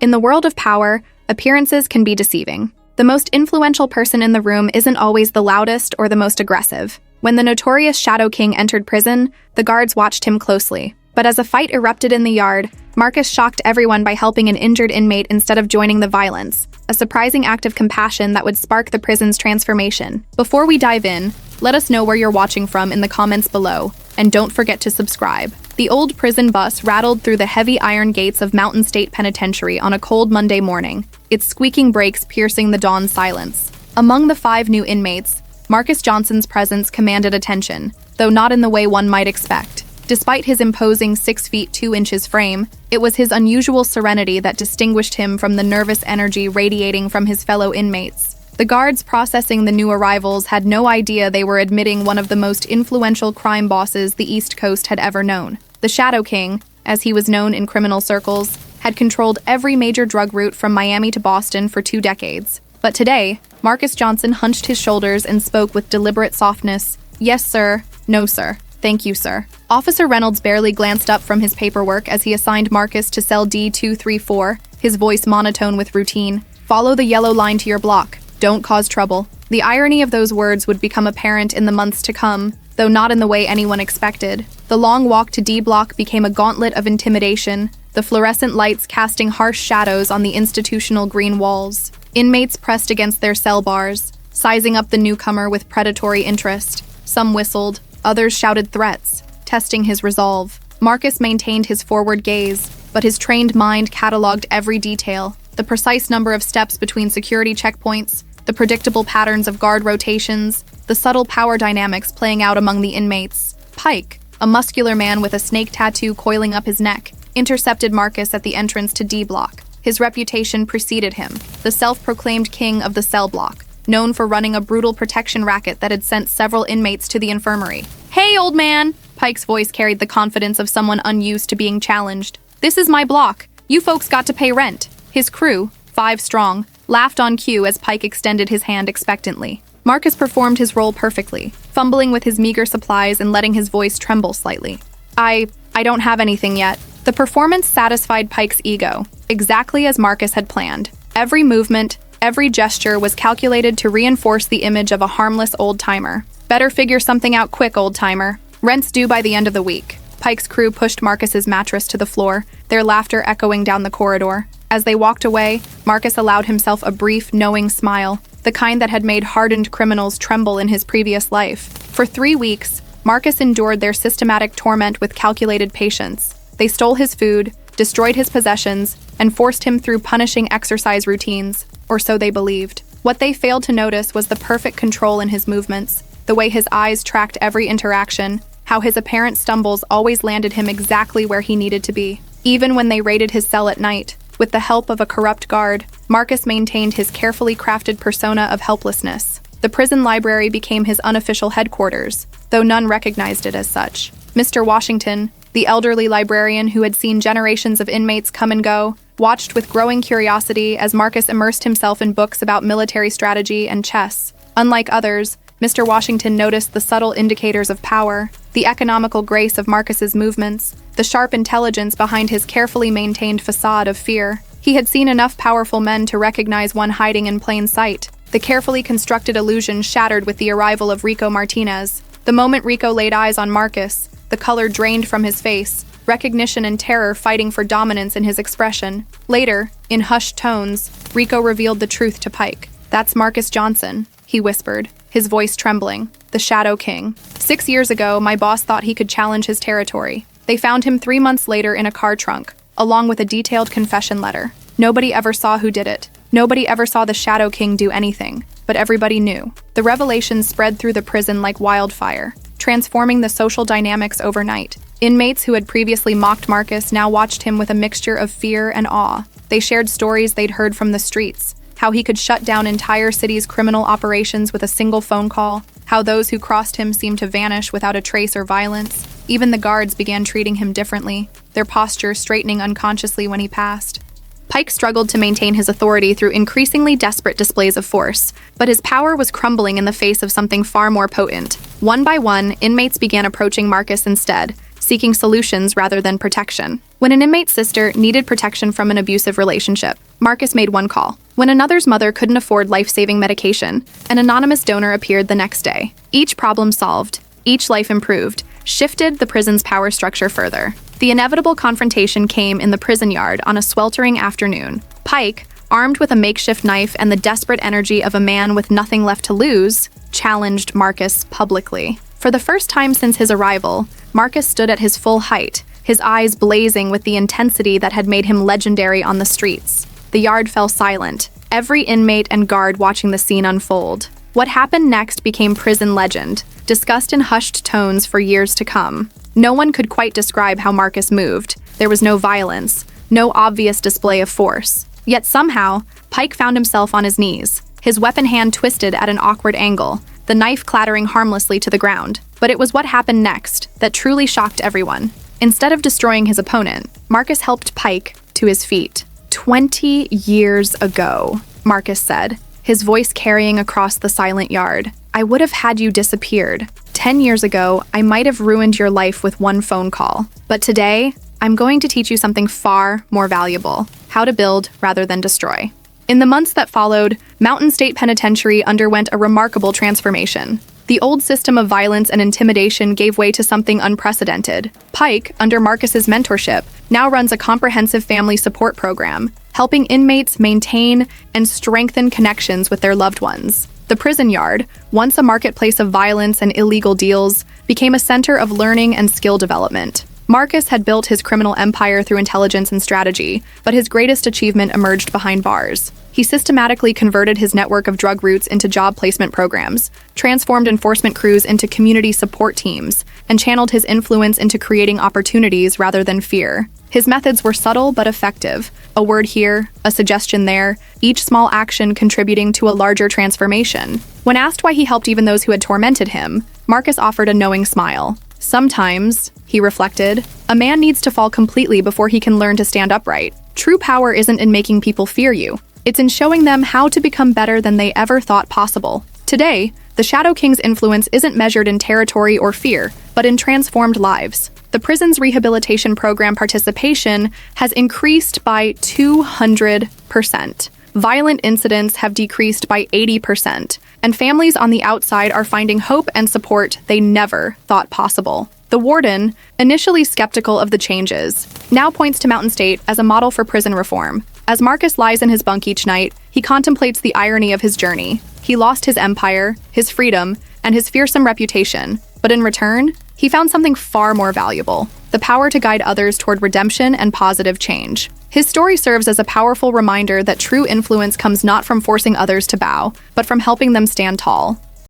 In the world of power, appearances can be deceiving. The most influential person in the room isn't always the loudest or the most aggressive. When the notorious Shadow King entered prison, the guards watched him closely. But as a fight erupted in the yard, Marcus shocked everyone by helping an injured inmate instead of joining the violence, a surprising act of compassion that would spark the prison's transformation. Before we dive in, let us know where you're watching from in the comments below, and don't forget to subscribe. The old prison bus rattled through the heavy iron gates of Mountain State Penitentiary on a cold Monday morning, its squeaking brakes piercing the dawn silence. Among the 5 new inmates, Marcus Johnson's presence commanded attention, though not in the way one might expect. Despite his imposing 6 feet 2 inches frame, it was his unusual serenity that distinguished him from the nervous energy radiating from his fellow inmates. The guards processing the new arrivals had no idea they were admitting one of the most influential crime bosses the East Coast had ever known. The Shadow King, as he was known in criminal circles, had controlled every major drug route from Miami to Boston for 2 decades. But today, Marcus Johnson hunched his shoulders and spoke with deliberate softness. "Yes, sir. No, sir. Thank you, sir." Officer Reynolds barely glanced up from his paperwork as he assigned Marcus to cell D234, his voice monotone with routine. "Follow the yellow line to your block. Don't cause trouble." The irony of those words would become apparent in the months to come, though not in the way anyone expected. The long walk to D block became a gauntlet of intimidation, the fluorescent lights casting harsh shadows on the institutional green walls. Inmates pressed against their cell bars, sizing up the newcomer with predatory interest. Some whistled, others shouted threats, testing his resolve. Marcus maintained his forward gaze, but his trained mind cataloged every detail: the precise number of steps between security checkpoints, the predictable patterns of guard rotations, the subtle power dynamics playing out among the inmates. Pike, a muscular man with a snake tattoo coiling up his neck, intercepted Marcus at the entrance to D block. His reputation preceded him, the self-proclaimed king of the cell block, known for running a brutal protection racket that had sent several inmates to the infirmary. "Hey, old man!" Pike's voice carried the confidence of someone unused to being challenged. "This is my block. You folks got to pay rent." His crew, 5 strong, laughed on cue as Pike extended his hand expectantly. Marcus performed his role perfectly, fumbling with his meager supplies and letting his voice tremble slightly. I don't have anything yet." The performance satisfied Pike's ego, exactly as Marcus had planned. Every movement, every gesture was calculated to reinforce the image of a harmless old-timer. "Better figure something out quick, old-timer. Rent's due by the end of the week." Pike's crew pushed Marcus's mattress to the floor, their laughter echoing down the corridor. As they walked away, Marcus allowed himself a brief, knowing smile, the kind that had made hardened criminals tremble in his previous life. For 3 weeks, Marcus endured their systematic torment with calculated patience. They stole his food, destroyed his possessions, and forced him through punishing exercise routines, or so they believed. What they failed to notice was the perfect control in his movements, the way his eyes tracked every interaction, how his apparent stumbles always landed him exactly where he needed to be. Even when they raided his cell at night, with the help of a corrupt guard, Marcus maintained his carefully crafted persona of helplessness. The prison library became his unofficial headquarters, though none recognized it as such. Mr. Washington, the elderly librarian who had seen generations of inmates come and go, watched with growing curiosity as Marcus immersed himself in books about military strategy and chess. Unlike others, Mr. Washington noticed the subtle indicators of power, the economical grace of Marcus's movements, the sharp intelligence behind his carefully maintained facade of fear. He had seen enough powerful men to recognize one hiding in plain sight. The carefully constructed illusion shattered with the arrival of Rico Martinez. The moment Rico laid eyes on Marcus, the color drained from his face, recognition and terror fighting for dominance in his expression. Later, in hushed tones, Rico revealed the truth to Pike. "That's Marcus Johnson," he whispered, his voice trembling. "The Shadow King. 6 years ago, my boss thought he could challenge his territory. They found him 3 months later in a car trunk, along with a detailed confession letter. Nobody ever saw who did it. Nobody ever saw the Shadow King do anything, but everybody knew." The revelations spread through the prison like wildfire, transforming the social dynamics overnight. Inmates who had previously mocked Marcus now watched him with a mixture of fear and awe. They shared stories they'd heard from the streets, how he could shut down entire cities' criminal operations with a single phone call, how those who crossed him seemed to vanish without a trace or violence. Even the guards began treating him differently, their posture straightening unconsciously when he passed. Pike struggled to maintain his authority through increasingly desperate displays of force, but his power was crumbling in the face of something far more potent. One by one, inmates began approaching Marcus instead, seeking solutions rather than protection. When an inmate's sister needed protection from an abusive relationship, Marcus made one call. When another's mother couldn't afford life-saving medication, an anonymous donor appeared the next day. Each problem solved, each life improved, shifted the prison's power structure further. The inevitable confrontation came in the prison yard on a sweltering afternoon. Pike, armed with a makeshift knife and the desperate energy of a man with nothing left to lose, challenged Marcus publicly. For the first time since his arrival, Marcus stood at his full height, his eyes blazing with the intensity that had made him legendary on the streets. The yard fell silent, every inmate and guard watching the scene unfold. What happened next became prison legend, discussed in hushed tones for years to come. No one could quite describe how Marcus moved. There was no violence, no obvious display of force. Yet somehow, Pike found himself on his knees, his weapon hand twisted at an awkward angle, the knife clattering harmlessly to the ground. But it was what happened next that truly shocked everyone. Instead of destroying his opponent, Marcus helped Pike to his feet. 20 years ago, Marcus said, his voice carrying across the silent yard. I would have had you disappeared. 10 years ago, I might have ruined your life with one phone call. But today, I'm going to teach you something far more valuable: how to build rather than destroy. In the months that followed, Mountain State Penitentiary underwent a remarkable transformation. The old system of violence and intimidation gave way to something unprecedented. Pike, under Marcus's mentorship, now runs a comprehensive family support program, helping inmates maintain and strengthen connections with their loved ones. The prison yard, once a marketplace of violence and illegal deals, became a center of learning and skill development. Marcus had built his criminal empire through intelligence and strategy, but his greatest achievement emerged behind bars. He systematically converted his network of drug routes into job placement programs, transformed enforcement crews into community support teams, and channeled his influence into creating opportunities rather than fear. His methods were subtle but effective. A word here, a suggestion there, each small action contributing to a larger transformation. When asked why he helped even those who had tormented him, Marcus offered a knowing smile. Sometimes, he reflected, a man needs to fall completely before he can learn to stand upright. True power isn't in making people fear you. It's in showing them how to become better than they ever thought possible. Today, the Shadow King's influence isn't measured in territory or fear, but in transformed lives. The prison's rehabilitation program participation has increased by 200%. Violent incidents have decreased by 80%, and families on the outside are finding hope and support they never thought possible. The warden, initially skeptical of the changes, now points to Mountain State as a model for prison reform. As Marcus lies in his bunk each night, he contemplates the irony of his journey. He lost his empire, his freedom, and his fearsome reputation, but in return, he found something far more valuable: the power to guide others toward redemption and positive change. His story serves as a powerful reminder that true influence comes not from forcing others to bow, but from helping them stand tall.